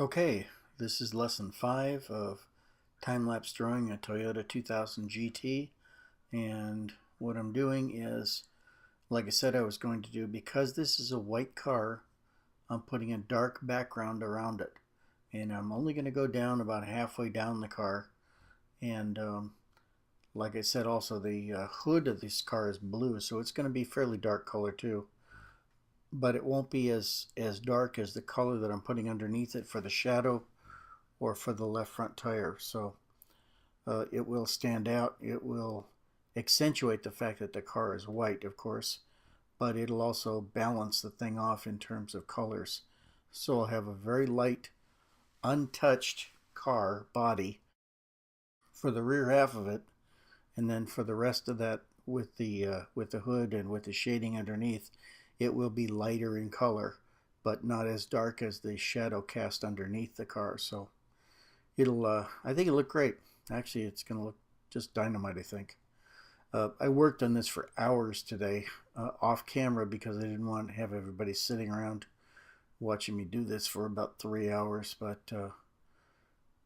Okay, this is lesson 5 of time-lapse drawing a Toyota 2000 GT, and what I'm doing is, like I said I was going to do, because this is a white car, I'm putting a dark background around it, and I'm only going to go down about halfway down the car, and like I said also, the hood of this car is blue, so it's going to be fairly dark color too, but it won't be as dark as the color that I'm putting underneath it for the shadow or for the left front tire. So it will stand out. It will accentuate the fact that the car is white, of course, but it'll also balance the thing off in terms of colors. So I'll have a very light, untouched car body for the rear half of it, and then for the rest of that, with the hood and with the shading underneath, it will be lighter in color, but not as dark as the shadow cast underneath the car. So it'll I think it'll look great. Actually, it's going to look just dynamite, I think. I worked on this for hours today, off camera, because I didn't want to have everybody sitting around watching me do this for about 3 hours. But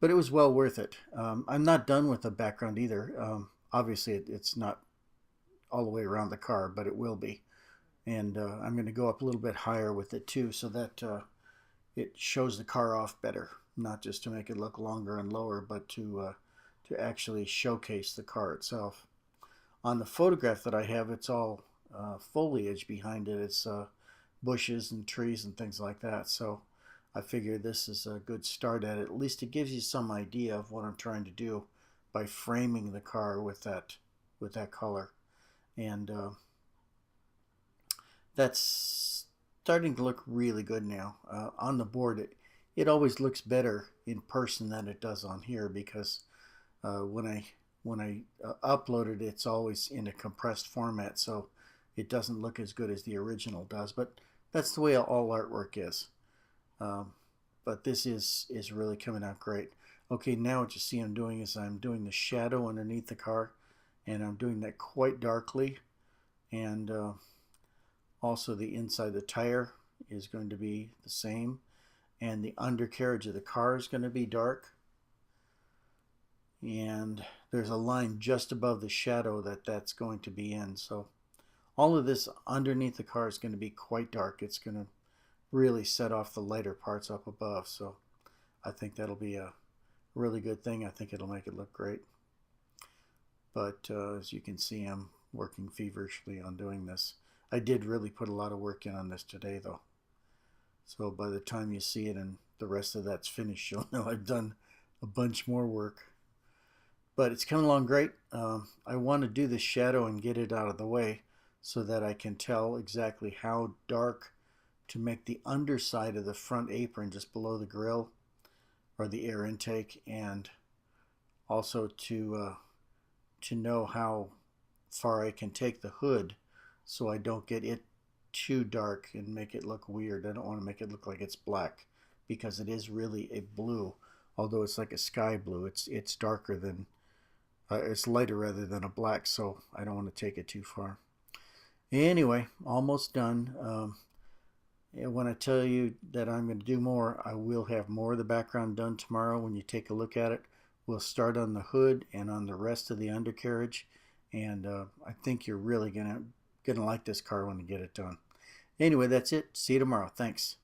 it was well worth it. I'm not done with the background either. Obviously, it's not all the way around the car, but it will be. And I'm going to go up a little bit higher with it too, so that it shows the car off better, not just to make it look longer and lower, but to actually showcase the car itself. On the photograph that I have, it's all foliage behind it. It's bushes and trees and things like that. So I figure this is a good start at it. At least it gives you some idea of what I'm trying to do by framing the car with that color. And that's starting to look really good now. On the board, it always looks better in person than it does on here, because when I upload it, it's always in a compressed format, so it doesn't look as good as the original does. But that's the way all artwork is. Um, but this is really coming out great. Okay, now what you see I'm doing is I'm doing the shadow underneath the car, and I'm doing that quite darkly, and also the inside of the tire is going to be the same, and the undercarriage of the car is going to be dark, and there's a line just above the shadow that's going to be in. So all of this underneath the car is going to be quite dark. It's going to really set off the lighter parts up above. So I think that'll be a really good thing. I think it'll make it look great. But as you can see, I'm working feverishly on doing this. I did really put a lot of work in on this today, though. So by the time you see it and the rest of that's finished, you'll know I've done a bunch more work. But it's coming along great. I want to do the shadow and get it out of the way so that I can tell exactly how dark to make the underside of the front apron just below the grill or the air intake, and also to know how far I can take the hood so I don't get it too dark and make it look weird. I don't want to make it look like it's black, because it is really a blue, although it's like a sky blue. It's darker than it's lighter rather than a black, so I don't want to take it too far. Anyway, almost done. When I tell you that I'm going to do more, I will have more of the background done tomorrow. When you take a look at it, we'll start on the hood and on the rest of the undercarriage, and I think you're really gonna like this car when you get it done. Anyway, that's it. See you tomorrow. Thanks.